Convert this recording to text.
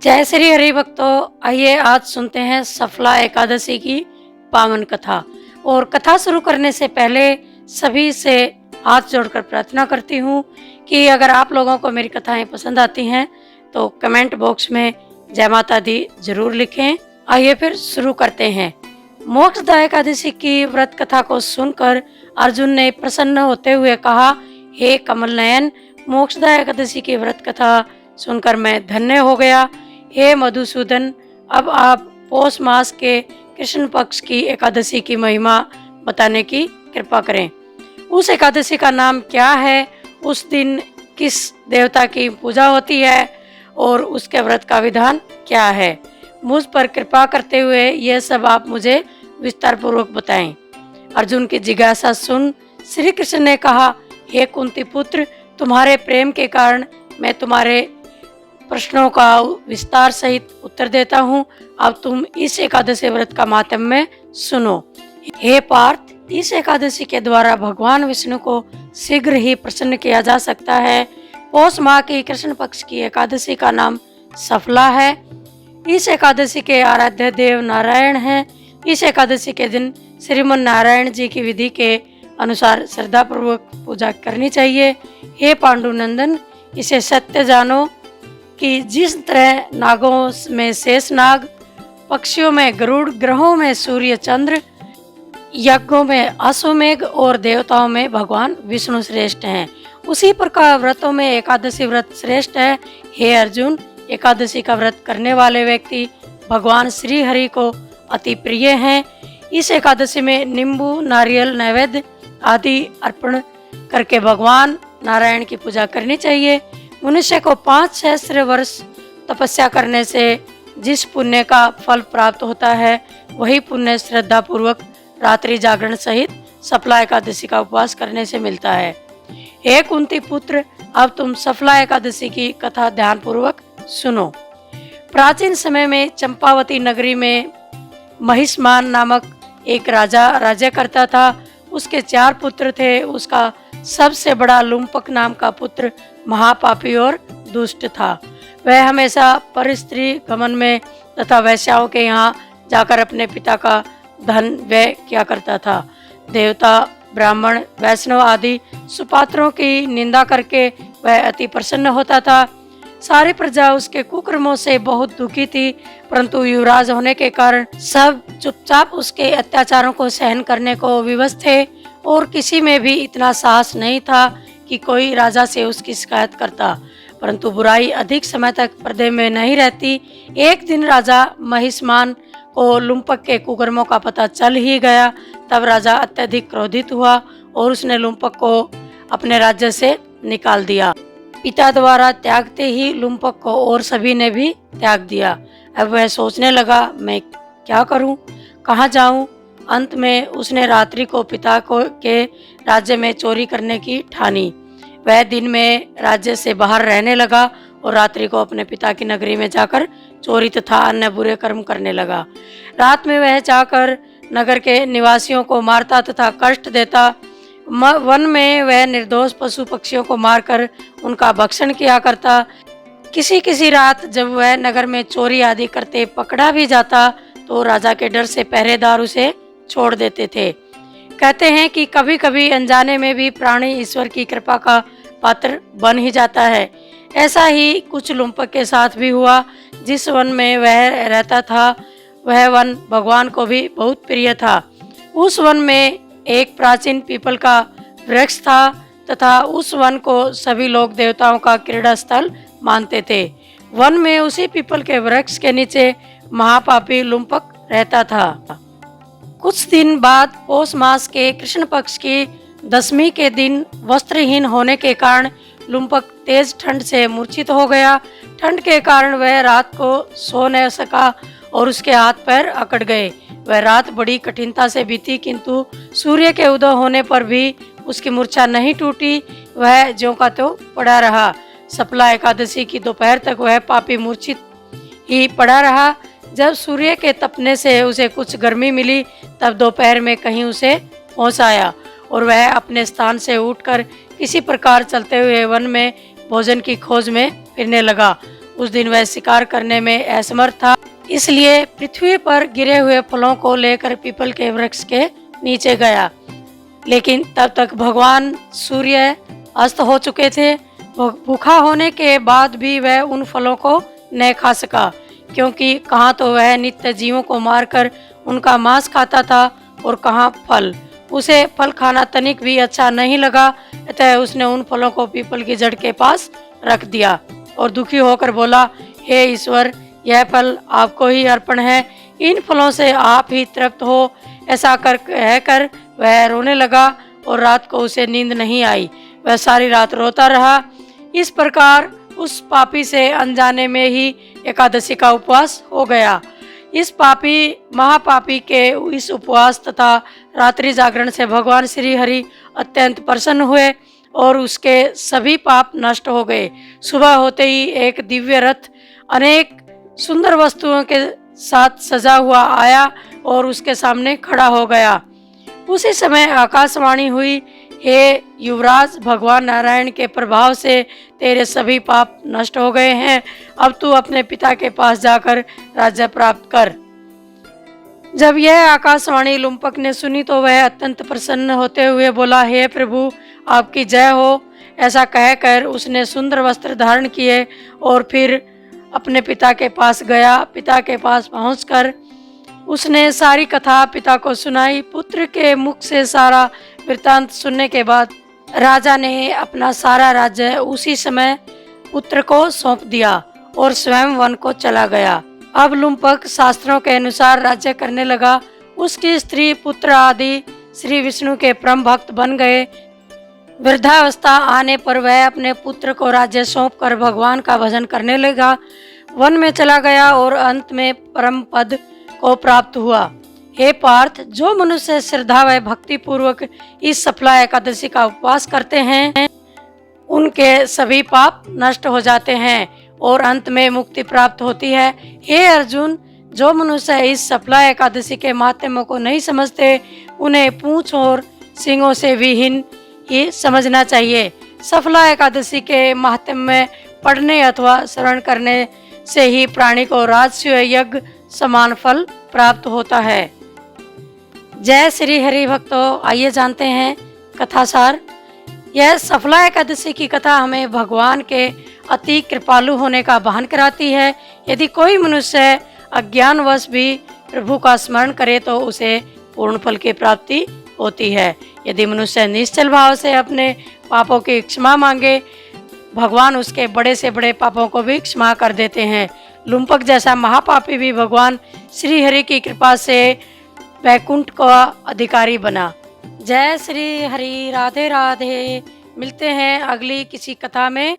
जय श्री हरि भक्तों, आइए आज सुनते हैं सफला एकादशी की पावन कथा। और कथा शुरू करने से पहले सभी से हाथ जोड़कर प्रार्थना करती हूँ कि अगर आप लोगों को मेरी कथाएं पसंद आती हैं तो कमेंट बॉक्स में जय माता दी जरूर लिखें। आइए फिर शुरू करते हैं। मोक्षदा एकादशी की व्रत कथा को सुनकर अर्जुन ने प्रसन्न होते हुए कहा, हे कमल नयन, मोक्षदा एकादशी की व्रत कथा सुनकर मैं धन्य हो गया। हे मधुसूदन, अब आप पौष मास के कृष्ण पक्ष की एकादशी की महिमा बताने की कृपा करें। उस एकादशी का नाम क्या है, उस दिन किस देवता की पूजा होती है और उसके व्रत का विधान क्या है। मुझ पर कृपा करते हुए यह सब आप मुझे विस्तार पूर्वक बताएं। अर्जुन की जिज्ञासा सुन श्री कृष्ण ने कहा, हे कुंती पुत्र, तुम्हारे प्रेम के कारण मैं तुम्हारे प्रश्नों का विस्तार सहित उत्तर देता हूँ। अब तुम इस एकादशी व्रत का माहात्म्य सुनो। हे पार्थ, इस एकादशी के द्वारा भगवान विष्णु को शीघ्र ही प्रसन्न किया जा सकता है। पौष माह की कृष्ण पक्ष की एकादशी का नाम सफला है। इस एकादशी के आराध्य देव नारायण हैं। इस एकादशी के दिन श्रीमन नारायण जी की विधि के अनुसार श्रद्धा पूर्वक पूजा करनी चाहिए। हे पांडुनंदन, इसे सत्य जानो कि जिस तरह नागों में शेष नाग, पक्षियों में गरुड़, ग्रहों में सूर्य चंद्र, यज्ञों में अश्वमेघ और देवताओं में भगवान विष्णु श्रेष्ठ हैं, उसी प्रकार व्रतों में एकादशी व्रत श्रेष्ठ है। हे अर्जुन, एकादशी का व्रत करने वाले व्यक्ति भगवान श्री हरि को अति प्रिय हैं। इस एकादशी में नींबू, नारियल, नैवेद्य आदि अर्पण करके भगवान नारायण की पूजा करनी चाहिए। मनुष्य को 5 सहस्त्र वर्ष तपस्या करने से जिस पुण्य का फल प्राप्त होता है, वही पुण्य श्रद्धा पूर्वक रात्रि जागरण सहित सफला एकादशी का उपवास करने से मिलता है। हे कुंती पुत्र, अब तुम सफला एकादशी की कथा ध्यान पूर्वक सुनो। प्राचीन समय में चंपावती नगरी में महिष्मान नामक एक राजा राज्य करता था। उसके 4 पुत्र थे। उसका सबसे बड़ा लुम्पक नाम का पुत्र महापापी और दुष्ट था। वह हमेशा परस्त्री गमन में तथा वैश्याओं के यहाँ जाकर अपने पिता का धन व्यय किया करता था। देवता, ब्राह्मण, वैष्णव आदि सुपात्रों की निंदा करके वह अति प्रसन्न होता था। सारी प्रजा उसके कुकर्मों से बहुत दुखी थी, परंतु युवराज होने के कारण सब चुपचाप उसके अत्याचारों को सहन करने को विवश थे और किसी में भी इतना साहस नहीं था कि कोई राजा से उसकी शिकायत करता। परंतु बुराई अधिक समय तक पर्दे में नहीं रहती। एक दिन राजा महिष्मान को लुम्पक के कुकर्मों का पता चल ही गया। तब राजा अत्यधिक क्रोधित हुआ और उसने लुम्पक को अपने राज्य से निकाल दिया। पिता द्वारा त्यागते ही लुम्पक को और सभी ने भी त्याग दिया। अब वह सोचने लगा, मैं क्या करूं, कहाँ जाऊं। अंत में उसने रात्रि को पिता को के राज्य में चोरी करने की ठानी। वह दिन में राज्य से बाहर रहने लगा और रात्रि को अपने पिता की नगरी में जाकर चोरी तथा अन्य बुरे कर्म करने लगा। रात में वह जाकर नगर के निवासियों को मारता तथा कष्ट देता। वन में वह निर्दोष पशु पक्षियों को मारकर उनका भक्षण किया करता। किसी रात जब वह नगर में चोरी आदि करते पकड़ा भी जाता तो राजा के डर से पहरेदार उसे छोड़ देते थे। कहते हैं कि कभी कभी अनजाने में भी प्राणी ईश्वर की कृपा का पात्र बन ही जाता है। ऐसा ही कुछ लुम्पक के साथ भी हुआ। जिस वन में वह रहता था वह वन भगवान को भी बहुत प्रिय था। उस वन में एक प्राचीन पीपल का वृक्ष था तथा उस वन को सभी लोग देवताओं का क्रीड़ा स्थल मानते थे। वन में उसी पीपल के वृक्ष के नीचे महापापी लुम्पक रहता था। कुछ दिन बाद पौष मास के कृष्ण पक्ष की दशमी के दिन वस्त्रहीन होने के कारण लुम्पक तेज ठंड से मूर्छित हो गया। ठंड के कारण वह रात को सो न सका और उसके हाथ पैर अकड़ गए। वह रात बड़ी कठिनता से बीती, किंतु सूर्य के उदय होने पर भी उसकी मूर्छा नहीं टूटी। वह ज्यों का त्यों पड़ा रहा। सफला एकादशी की दोपहर तक वह पापी मूर्छित ही पड़ा रहा। जब सूर्य के तपने से उसे कुछ गर्मी मिली तब दोपहर में कहीं उसे होश आया और वह अपने स्थान से उठकर किसी प्रकार चलते हुए वन में भोजन की खोज में फिरने लगा। उस दिन वह शिकार करने में असमर्थ था, इसलिए पृथ्वी पर गिरे हुए फलों को लेकर पीपल के वृक्ष के नीचे गया। लेकिन तब तक भगवान सूर्य अस्त हो चुके थे। भूखा होने के बाद भी वह उन फलों को न खा सका, क्योंकि कहाँ तो वह नित्य जीवों को मारकर उनका मांस खाता था और कहाँ फल। उसे फल खाना तनिक भी अच्छा नहीं लगा, अतः उसने उन फलों को पीपल की जड़ के पास रख दिया और दुखी होकर बोला, हे ईश्वर, यह फल आपको ही अर्पण है, इन फलों से आप ही तृप्त हो। ऐसा कहकर वह रोने लगा और रात को उसे नींद नहीं आई। वह सारी रात रोता रहा। इस प्रकार उस पापी से अनजाने में ही एकादशी का उपवास हो गया। इस महापापी के इस उपवास तथा रात्रि जागरण से भगवान श्री हरि अत्यंत प्रसन्न हुए और उसके सभी पाप नष्ट हो गए। सुबह होते ही एक दिव्य रथ अनेक सुंदर वस्तुओं के साथ सजा हुआ आया और उसके सामने खड़ा हो गया। उसी समय आकाशवाणी हुई, हे युवराज, भगवान नारायण के प्रभाव से तेरे सभी पाप नष्ट हो गए हैं। अब तू अपने पिता के पास जाकर राज्य प्राप्त कर। जब यह आकाशवाणी लुम्पक ने सुनी तो वह अत्यंत प्रसन्न होते हुए बोला, हे प्रभु, आपकी जय हो। ऐसा कहकर उसने सुंदर वस्त्र धारण किए और फिर अपने पिता के पास गया। पिता के पास पहुंचकर उसने सारी कथा पिता को सुनाई। पुत्र के मुख से सारा वृत्तांत सुनने के बाद राजा ने अपना सारा राज्य उसी समय पुत्र को सौंप दिया और स्वयं वन को चला गया। अब लुम्पक शास्त्रों के अनुसार राज्य करने लगा। उसकी स्त्री, पुत्र आदि श्री विष्णु के परम भक्त बन गए। वृद्धावस्था आने पर वह अपने पुत्र को राज्य सौंप कर भगवान का भजन करने लगा। वन में चला गया और अंत में परम पद को प्राप्त हुआ। हे पार्थ, जो मनुष्य श्रद्धा व भक्ति पूर्वक इस सफला एकादशी का उपवास करते हैं, उनके सभी पाप नष्ट हो जाते हैं और अंत में मुक्ति प्राप्त होती है। हे अर्जुन, जो मनुष्य इस सफला एकादशी के महात्म्य को नहीं समझते, उन्हें पूंछ और सींगों से विहीन ही समझना चाहिए। सफला एकादशी के महात्म्य पढ़ने अथवा श्रवण करने से ही प्राणी को राजस्व यज्ञ समान फल प्राप्त होता है। जय श्री हरि भक्तों, आइए जानते हैं कथासार। यह सफला एकादशी की कथा हमें भगवान के अति कृपालु होने का भान कराती है। यदि कोई मनुष्य अज्ञानवश भी प्रभु का स्मरण करे तो उसे पूर्ण फल की प्राप्ति होती है। यदि मनुष्य निश्चल भाव से अपने पापों की क्षमा मांगे, भगवान उसके बड़े से बड़े पापों को भी क्षमा कर देते हैं। लुम्पक जैसा महापापी भी भगवान श्री हरि की कृपा से वैकुंठ का अधिकारी बना। जय श्री हरि, राधे राधे। मिलते हैं अगली किसी कथा में।